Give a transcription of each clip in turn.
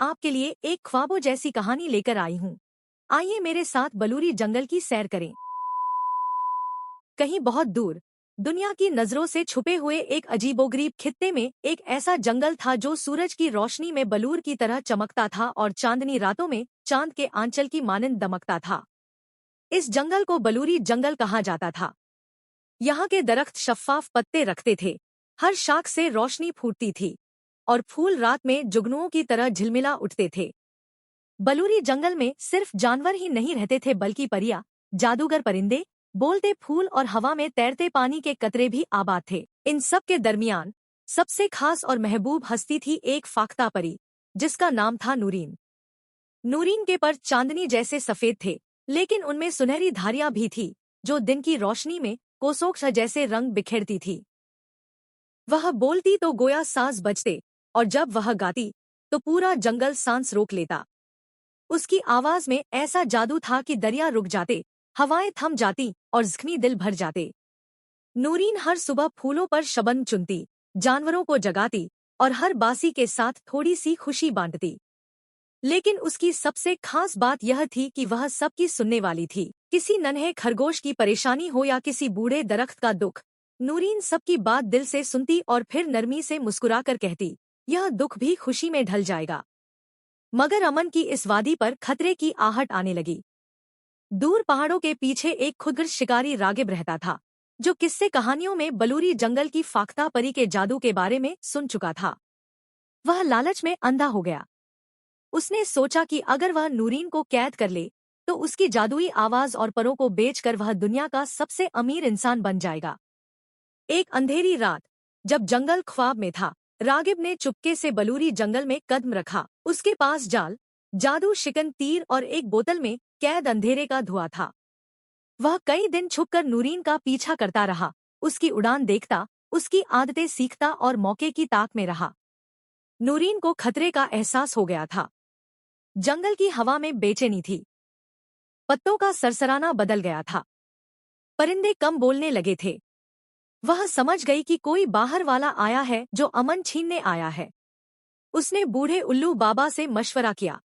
आपके लिए एक ख्वाबों जैसी कहानी लेकर आई हूँ। आइए मेरे साथ बलूरी जंगल की सैर करें। कहीं बहुत दूर, दुनिया की नजरों से छुपे हुए एक अजीबोगरीब खित्ते में एक ऐसा जंगल था जो सूरज की रोशनी में बलूर की तरह चमकता था और चांदनी रातों में चांद के आंचल की मानंद दमकता था। इस जंगल को बलूरी जंगल कहा जाता था। यहाँ के दरख्त शफ्फाफ पत्ते रखते थे, हर शाख से रोशनी फूटती थी और फूल रात में जुगनुओं की तरह झिलमिला उठते थे। बलूरी जंगल में सिर्फ जानवर ही नहीं रहते थे बल्कि परियां, जादूगर परिंदे, बोलते फूल और हवा में तैरते पानी के कतरे भी आबाद थे। इन सब के दरमियान सबसे खास और महबूब हस्ती थी एक फाख्ता परी, जिसका नाम था नूरीन। नूरीन के पर चांदनी जैसे सफेद थे, लेकिन उनमें सुनहरी धारियां भी थी जो दिन की रोशनी में कोसोक्ष जैसे रंग बिखेरती थी। वह बोलती तो गोया सांस बजते, और जब वह गाती तो पूरा जंगल सांस रोक लेता। उसकी आवाज में ऐसा जादू था कि दरिया रुक जाते, हवाएं थम जाती और जख्मी दिल भर जाते। नूरीन हर सुबह फूलों पर शबनम चुनती, जानवरों को जगाती और हर बासी के साथ थोड़ी सी खुशी बांटती। लेकिन उसकी सबसे खास बात यह थी कि वह सबकी सुनने वाली थी। किसी नन्हे खरगोश की परेशानी हो या किसी बूढ़े दरख्त का दुख, नूरीन सबकी बात दिल से सुनती और फिर नरमी से मुस्कुराकर कहती, यह दुख भी खुशी में ढल जाएगा। मगर अमन की इस वादी पर खतरे की आहट आने लगी। दूर पहाड़ों के पीछे एक खुदगर्ज शिकारी रागिब रहता था, जो किस्से कहानियों में बलूरी जंगल की फाख्ता परी के जादू के बारे में सुन चुका था। वह लालच में अंधा हो गया। उसने सोचा कि अगर वह नूरीन को कैद कर ले तो उसकी जादुई आवाज और परों को बेचकर वह दुनिया का सबसे अमीर इंसान बन जाएगा। एक अंधेरी रात, जब जंगल ख्वाब में था, रागिब ने चुपके से बलूरी जंगल में कदम रखा। उसके पास जाल, जादू शिकन तीर और एक बोतल में कैद अंधेरे का धुआं था। वह कई दिन छुपकर नूरीन का पीछा करता रहा, उसकी उड़ान देखता, उसकी आदतें सीखता और मौके की ताक में रहा। नूरीन को खतरे का एहसास हो गया था। जंगल की हवा में बेचैनी थी, पत्तों का सरसराना बदल गया था, परिंदे कम बोलने लगे थे। वह समझ गई कि कोई बाहर वाला आया है जो अमन छीनने आया है। उसने बूढ़े उल्लू बाबा से मशवरा किया।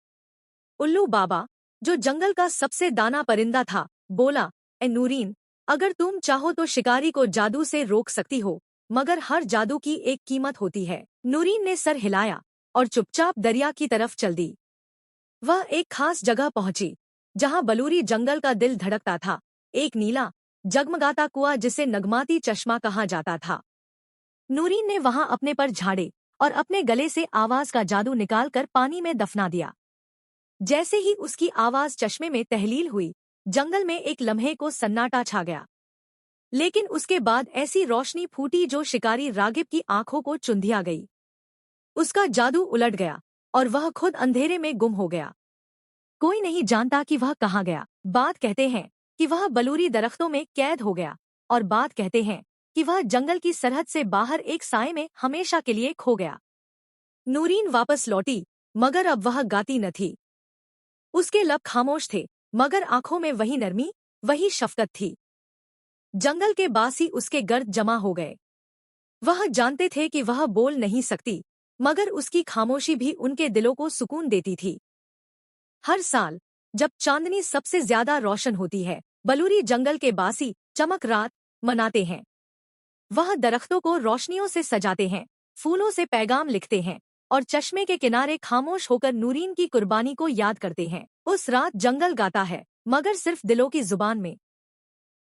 उल्लू बाबा, जो जंगल का सबसे दाना परिंदा था, बोला, ए नूरीन, अगर तुम चाहो तो शिकारी को जादू से रोक सकती हो, मगर हर जादू की एक कीमत होती है। नूरीन ने सर हिलाया और चुपचाप दरिया की तरफ चल दी। वह एक खास जगह पहुंची जहां बलूरी जंगल का दिल धड़कता था, एक नीला जगमगाता कुआं जिसे नगमाती चश्मा कहा जाता था। नूरीन ने वहां अपने पर झाड़े और अपने गले से आवाज का जादू निकालकर पानी में दफना दिया। जैसे ही उसकी आवाज चश्मे में तहलील हुई, जंगल में एक लम्हे को सन्नाटा छा गया। लेकिन उसके बाद ऐसी रोशनी फूटी जो शिकारी रागिब की आंखों को चुंधिया गई। उसका जादू उलट गया और वह खुद अंधेरे में गुम हो गया। कोई नहीं जानता कि वह कहाँ गया। बात कहते हैं कि वह बलूरी दरख्तों में कैद हो गया, और बात कहते हैं कि वह जंगल की सरहद से बाहर एक साए में हमेशा के लिए खो गया। नूरीन वापस लौटी, मगर अब वह गाती न थी। उसके लब खामोश थे, मगर आंखों में वही नरमी, वही शफकत थी। जंगल के बासी उसके गर्द जमा हो गए। वह जानते थे कि वह बोल नहीं सकती, मगर उसकी खामोशी भी उनके दिलों को सुकून देती थी। हर साल जब चांदनी सबसे ज्यादा रोशन होती है, बलूरी जंगल के बासी चमक रात मनाते हैं। वह दरख्तों को रोशनियों से सजाते हैं, फूलों से पैगाम लिखते हैं और चश्मे के किनारे खामोश होकर नूरीन की कुर्बानी को याद करते हैं। उस रात जंगल गाता है, मगर सिर्फ दिलों की जुबान में,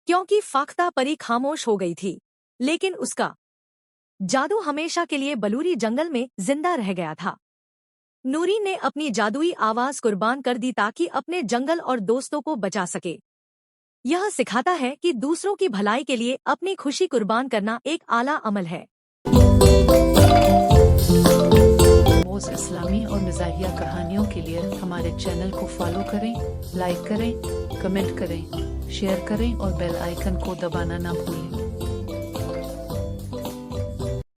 क्योंकि फाख्ता परी खामोश हो गई थी, लेकिन उसका जादू हमेशा के लिए बलूरी जंगल में जिंदा रह गया था। नूरीन ने अपनी जादुई आवाज कुर्बान कर दी ताकि अपने जंगल और दोस्तों को बचा सके। यह सिखाता है कि दूसरों की भलाई के लिए अपनी खुशी कुर्बान करना एक आला अमल है। रोज इस्लामी और मिजाहिया कहानियों के लिए हमारे चैनल को फॉलो करें, लाइक करें, कमेंट करें, शेयर करें और बेल आइकन को दबाना ना भूलें।